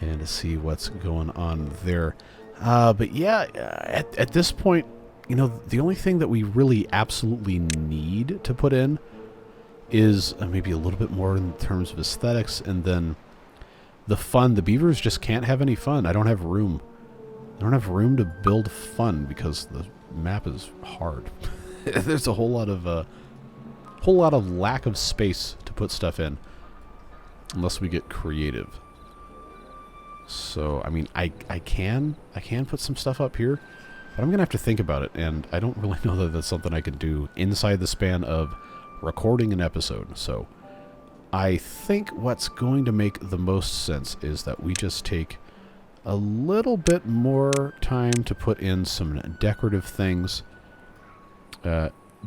and to see what's going on there. But yeah, at this point, you know, the only thing that we really absolutely need to put in is maybe a little bit more in terms of aesthetics, and then the fun. The beavers just can't have any fun. I don't have room. I don't have room to build fun because the map is hard. There's a whole lot of lack of space to put stuff in, unless we get creative. So I mean, I can put some stuff up here, but I'm gonna have to think about it, and I don't really know that that's something I can do inside the span of recording an episode. So I think what's going to make the most sense is that we just take a little bit more time to put in some decorative things.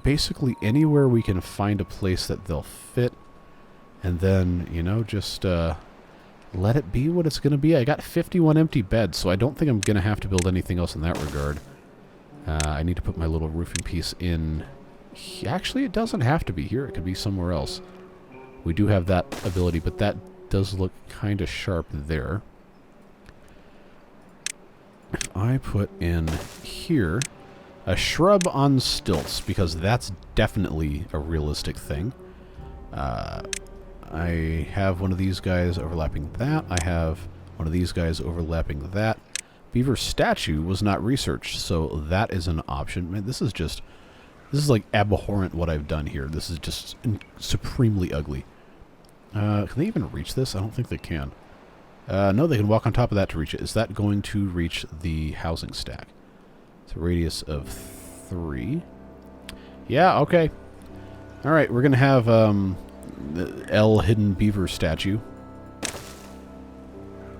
Basically anywhere we can find a place that they'll fit, and then, you know, just let it be what it's going to be. I got 51 empty beds, so I don't think I'm going to have to build anything else in that regard. I need to put my little roofing piece in. Actually, it doesn't have to be here. It could be somewhere else. We do have that ability, but that does look kind of sharp there. If I put in here a shrub on stilts, because that's definitely a realistic thing. I have one of these guys overlapping that. I have one of these guys overlapping that. Beaver statue was not researched, so that is an option. Man, this is like abhorrent what I've done here. This is just supremely ugly. Can they even reach this? I don't think they can. No, they can walk on top of that to reach it. Is that going to reach the housing stack? It's a radius of 3. Yeah, okay. Alright, we're going to have the L hidden beaver statue.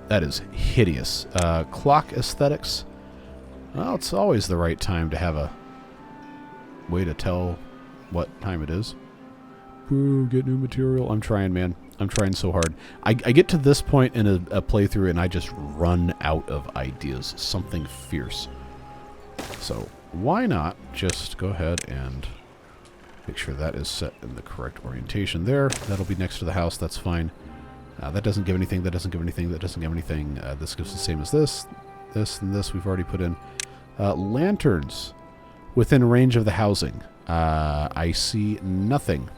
That is hideous. Clock aesthetics. Well, it's always the right time to have a way to tell what time it is. Boo, get new material. I'm trying, man. I'm trying so hard. I get to this point in a playthrough and I just run out of ideas. Something fierce. So why not just go ahead and make sure that is set in the correct orientation there. That'll be next to the house. That's fine. That doesn't give anything. That doesn't give anything. That doesn't give anything. This gives the same as this. This and this we've already put in. Lanterns within range of the housing. I see nothing.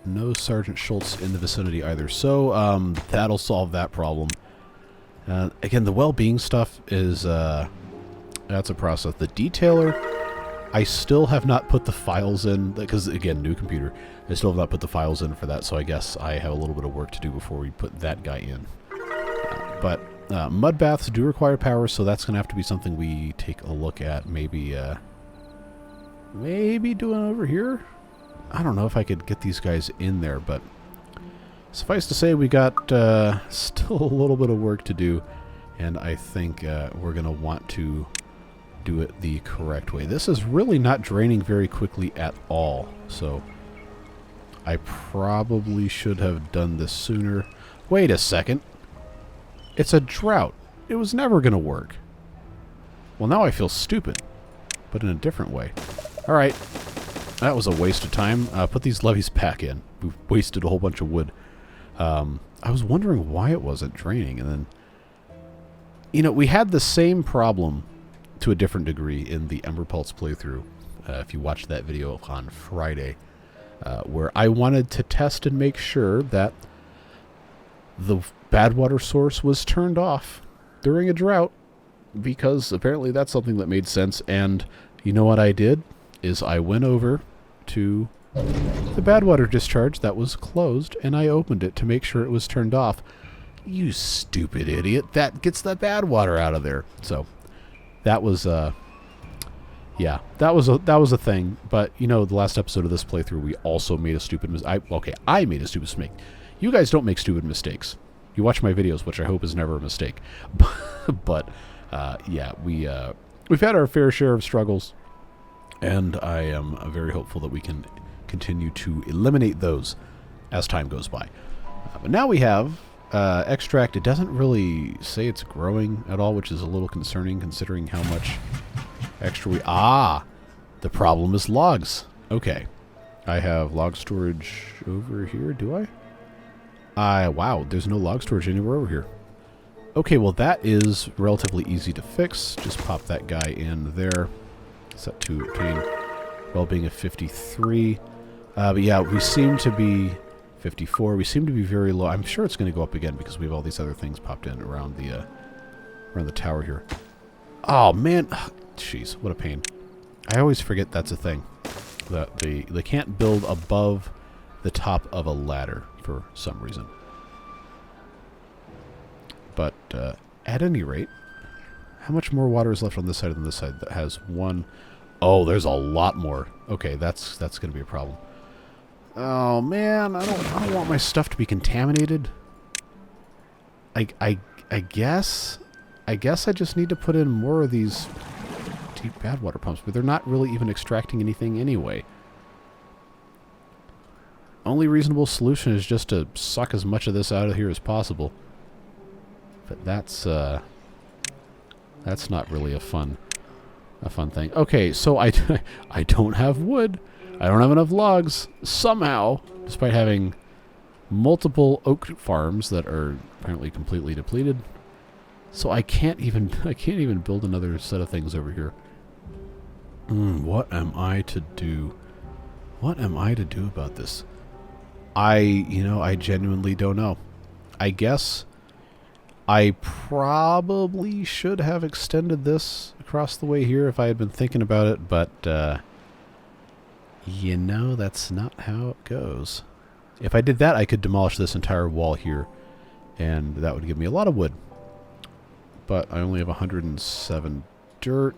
No Sergeant Schultz in the vicinity either. So that'll solve that problem. Again, the well-being stuff is that's a process. The detailer, I still have not put the files in, because again, new computer. I still have not put the files in for that, so I guess I have a little bit of work to do before we put that guy in. But mud baths do require power, so that's going to have to be something we take a look at. Maybe doing over here? I don't know if I could get these guys in there, but suffice to say we got still a little bit of work to do, and I think we're going to want to do it the correct way. This is really not draining very quickly at all, so I probably should have done this sooner. Wait a second. It's a drought. It was never going to work. Well, now I feel stupid, but in a different way. All right. That was a waste of time. Put these levees back in. We've wasted a whole bunch of wood. I was wondering why it wasn't draining, and then, you know, we had the same problem to a different degree in the Ember Pulse playthrough. If you watched that video on Friday, where I wanted to test and make sure that the bad water source was turned off during a drought, because apparently that's something that made sense. And you know what I did? Is I went over to the bad water discharge that was closed, and I opened it to make sure it was turned off. You stupid idiot. That gets the bad water out of there. So that was yeah, that was a thing. But you know, the last episode of this playthrough, we also made a stupid mistake. I made a stupid mistake. You guys don't make stupid mistakes. You watch my videos, which I hope is never a mistake. But yeah, we've had our fair share of struggles And I am very hopeful that we can continue to eliminate those as time goes by. But now we have extract. It doesn't really say it's growing at all, which is a little concerning considering how much extra we... Ah! The problem is logs. Okay. I have log storage over here, do I? Wow, there's no log storage anywhere over here. Okay, well that is relatively easy to fix. Just pop that guy in there. Set to obtain well-being of 53. But yeah, we seem to be 54. We seem to be very low. I'm sure it's going to go up again because we have all these other things popped in around the tower here. Oh man, jeez, what a pain. I always forget that's a thing. That they can't build above the top of a ladder for some reason. But at any rate, how much more water is left on this side than this side? That has one. Oh, there's a lot more. Okay, that's going to be a problem. Oh man, I don't want my stuff to be contaminated. I guess I just need to put in more of these deep bad water pumps, but they're not really even extracting anything anyway. Only reasonable solution is just to suck as much of this out of here as possible. But that's not really a fun thing. Okay, so I don't have wood. I don't have enough logs somehow, despite having multiple oak farms that are apparently completely depleted. So I can't even build another set of things over here. What am I to do? What am I to do about this? I genuinely don't know. I guess I probably should have extended this across the way here if I had been thinking about it, but that's not how it goes. If I did that, I could demolish this entire wall here, and that would give me a lot of wood. But I only have 107 dirt.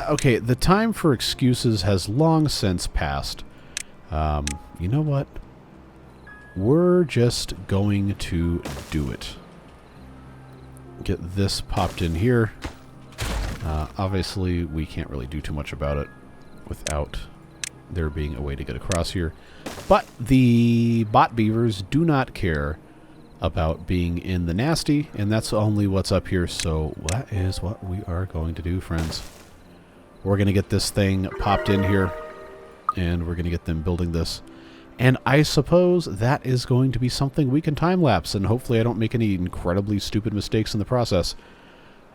Okay, the time for excuses has long since passed. You know what? We're just going to do it. Get this popped in here. Obviously, we can't really do too much about it without there being a way to get across here. But the bot beavers do not care about being in the nasty, and that's only what's up here. So that is what we are going to do, friends. We're going to get this thing popped in here, and we're going to get them building this. And I suppose that is going to be something we can time-lapse, and hopefully I don't make any incredibly stupid mistakes in the process.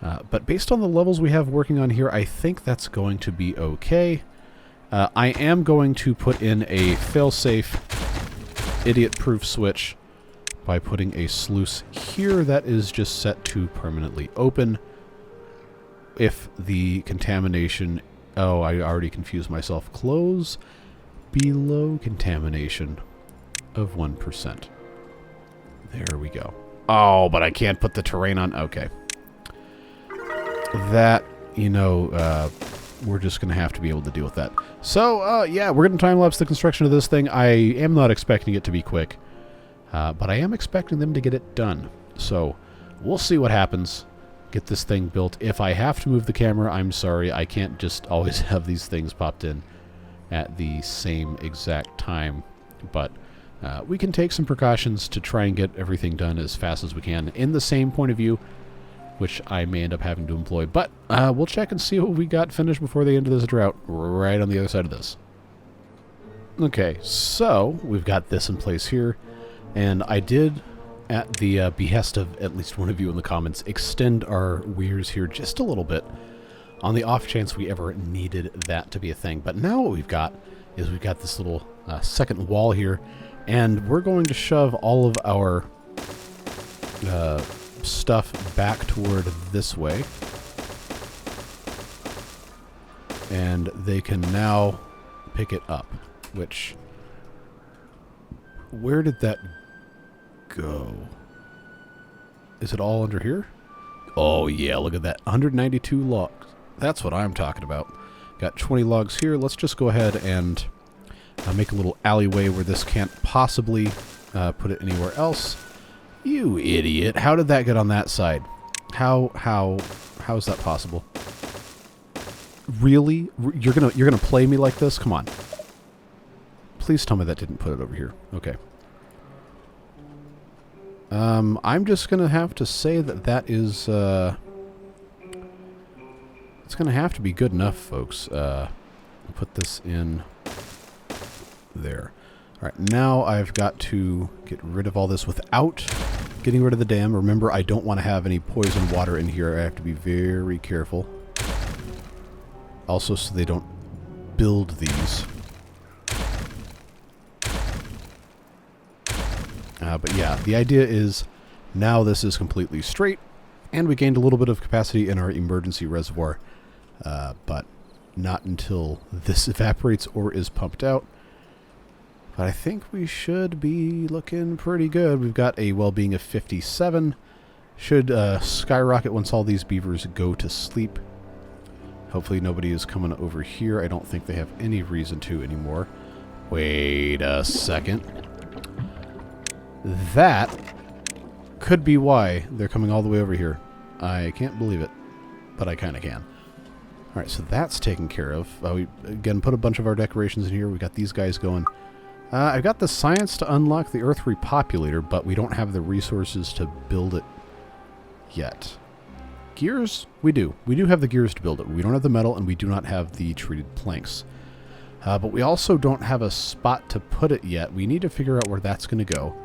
But based on the levels we have working on here, I think that's going to be okay. I am going to put in a fail-safe, idiot-proof switch by putting a sluice here that is just set to permanently open. If the contamination... Oh, I already confused myself. Close below contamination of 1%. There we go. Oh, but I can't put the terrain on. Okay. That, we're just going to have to be able to deal with that. So, yeah, we're going to time-lapse the construction of this thing. I am not expecting it to be quick, but I am expecting them to get it done. So, we'll see what happens. Get this thing built. If I have to move the camera, I'm sorry. I can't just always have these things popped in at the same exact time. But we can take some precautions to try and get everything done as fast as we can in the same point of view, which I may end up having to employ. But we'll check and see what we got finished before the end of this drought, right on the other side of this. Okay, so we've got this in place here, and I did, at the behest of at least one of you in the comments, extend our weirs here just a little bit on the off chance we ever needed that to be a thing. But now what we've got is we've got this little second wall here, and we're going to shove all of our stuff back toward this way, and they can now pick it up. Which, where did that go? Is it all under here? Oh yeah, look at that, 192 logs. That's what I'm talking about. Got 20 logs here. Let's just go ahead and make a little alleyway where this can't possibly put it anywhere else. You idiot. How did that get on that side? How is that possible? Really? You're gonna play me like this? Come on. Please tell me that didn't put it over here. Okay. I'm just gonna have to say that that is, it's gonna have to be good enough, folks. Put this in there. Alright, now I've got to get rid of all this without getting rid of the dam. Remember, I don't want to have any poison water in here. I have to be very careful. Also, so they don't build these. But yeah, the idea is now this is completely straight, and we gained a little bit of capacity in our emergency reservoir, but not until this evaporates or is pumped out. But I think we should be looking pretty good. We've got a well-being of 57. Should skyrocket once all these beavers go to sleep. Hopefully nobody is coming over here. I don't think they have any reason to anymore. Wait a second. That could be why they're coming all the way over here. I can't believe it, but I kind of can. Alright, so that's taken care of. We, again, put a bunch of our decorations in here. We got these guys going. I've got the science to unlock the Earth Repopulator, but we don't have the resources to build it yet. Gears? We do. We do have the gears to build it. We don't have the metal, and we do not have the treated planks. But we also don't have a spot to put it yet. We need to figure out where that's going to go.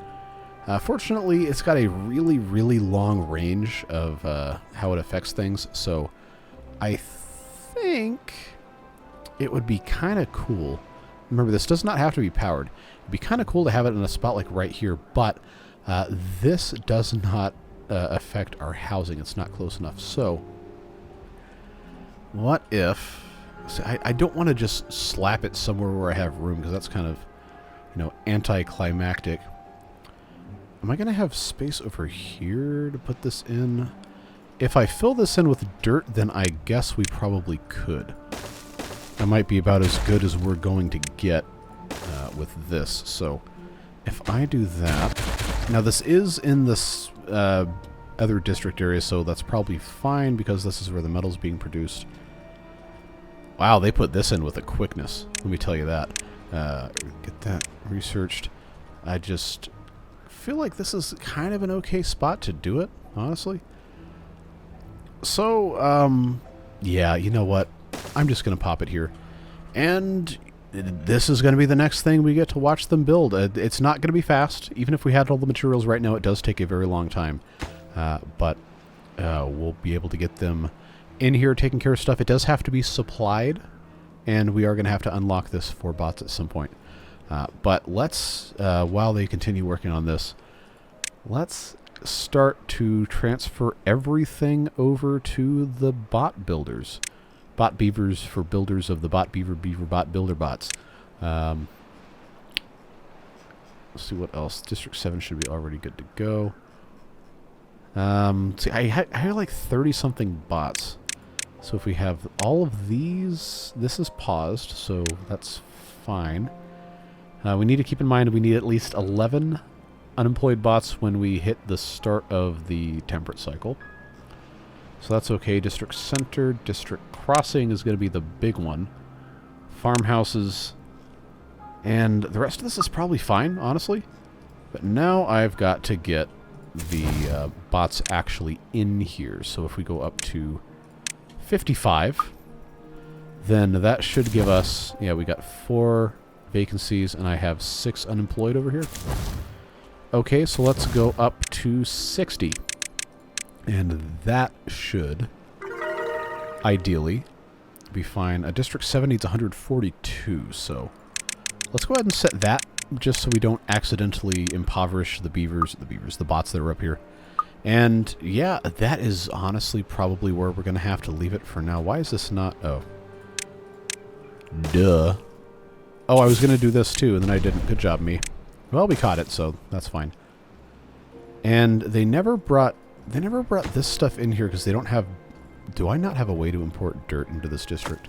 Fortunately, it's got a really, really long range of how it affects things, so I think it would be kind of cool. Remember, this does not have to be powered. It'd be kind of cool to have it in a spot like right here, but this does not affect our housing. It's not close enough. So, what if... See, I don't want to just slap it somewhere where I have room, because that's kind of, you know, anticlimactic. Am I going to have space over here to put this in? If I fill this in with dirt, then I guess we probably could. That might be about as good as we're going to get with this. So if I do that... Now this is in this other district area, so that's probably fine because this is where the metal's being produced. Wow, they put this in with a quickness. Let me tell you that. Get that researched. I just feel like this is kind of an okay spot to do it, honestly. So, yeah, you know what? I'm just going to pop it here. And this is going to be the next thing we get to watch them build. It's not going to be fast. Even if we had all the materials right now, it does take a very long time. But we'll be able to get them in here taking care of stuff. It does have to be supplied, and we are going to have to unlock this for bots at some point. But let's, while they continue working on this, let's start to transfer everything over to the bot builders. Bot beavers for builders of the bot beaver bot builder bots. Let's see what else. District 7 should be already good to go. See, I had like 30-something bots. So if we have all of these, this is paused, so that's fine. We need to keep in mind we need at least 11 unemployed bots when we hit the start of the temperate cycle. So that's okay. District Center, District Crossing is going to be the big one. Farmhouses, and the rest of this is probably fine, honestly. But now I've got to get the bots actually in here. So if we go up to 55, then that should give us... Yeah, we got 4 vacancies, and I have 6 unemployed over here. Okay, so let's go up to 60. And that should, ideally, be fine. District 7 needs 142, so let's go ahead and set that just so we don't accidentally impoverish the bots that are up here. And yeah, that is honestly probably where we're going to have to leave it for now. Why is this not... Oh. Duh. Oh, I was going to do this too, and then I didn't. Good job, me. Well, we caught it, so that's fine. And they never brought this stuff in here because they don't have... Do I not have a way to import dirt into this district?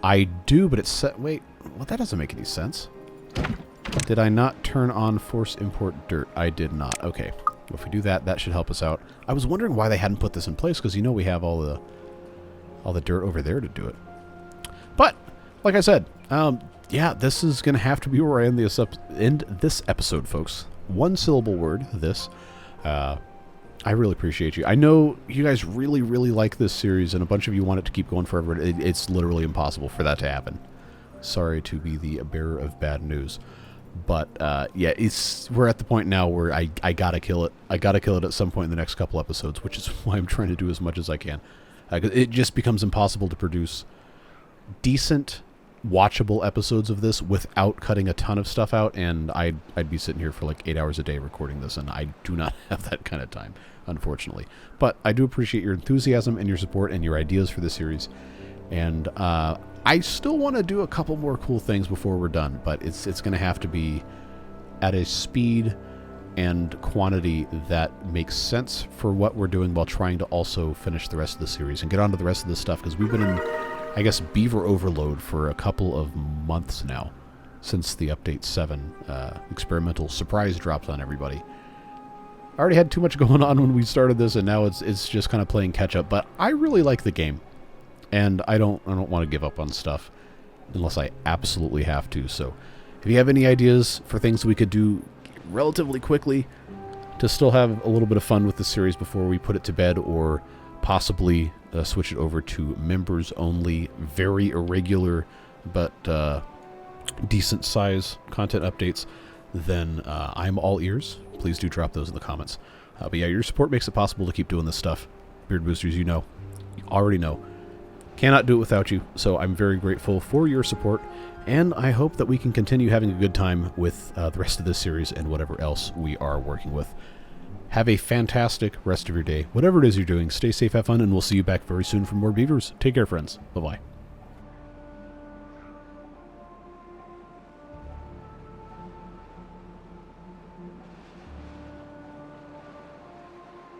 I do, but it's set... Wait, well, that doesn't make any sense. Did I not turn on force import dirt? I did not. Okay. If we do that, that should help us out. I was wondering why they hadn't put this in place, because you know we have all the dirt over there to do it. But, like I said, yeah, this is going to have to be where I end this episode, folks. One syllable word, this. I really appreciate you. I know you guys really, really like this series, and a bunch of you want it to keep going forever. It's literally impossible for that to happen. Sorry to be the bearer of bad news. But, yeah, we're at the point now where I gotta kill it. I gotta kill it at some point in the next couple episodes, which is why I'm trying to do as much as I can. It just becomes impossible to produce decent, watchable episodes of this without cutting a ton of stuff out, and I'd be sitting here for like 8 hours a day recording this, and I do not have that kind of time, unfortunately. But I do appreciate your enthusiasm and your support and your ideas for this series, and I still want to do a couple more cool things before we're done, but it's going to have to be at a speed and quantity that makes sense for what we're doing while trying to also finish the rest of the series and get on to the rest of this stuff, because we've been in, I guess, beaver overload for a couple of months now since the Update 7 experimental surprise dropped on everybody. I already had too much going on when we started this, and now it's just kind of playing catch up, but I really like the game, and I don't want to give up on stuff unless I absolutely have to. So if you have any ideas for things we could do relatively quickly to still have a little bit of fun with the series before we put it to bed, or possibly switch it over to members only, very irregular but decent size content updates, then I'm all ears. Please do drop those in the comments. But yeah, your support makes it possible to keep doing this stuff. Beard Boosters, you already know. Cannot do it without you, so I'm very grateful for your support, and I hope that we can continue having a good time with the rest of this series and whatever else we are working with. Have a fantastic rest of your day. Whatever it is you're doing, stay safe, have fun, and we'll see you back very soon for more beavers. Take care, friends. Bye-bye.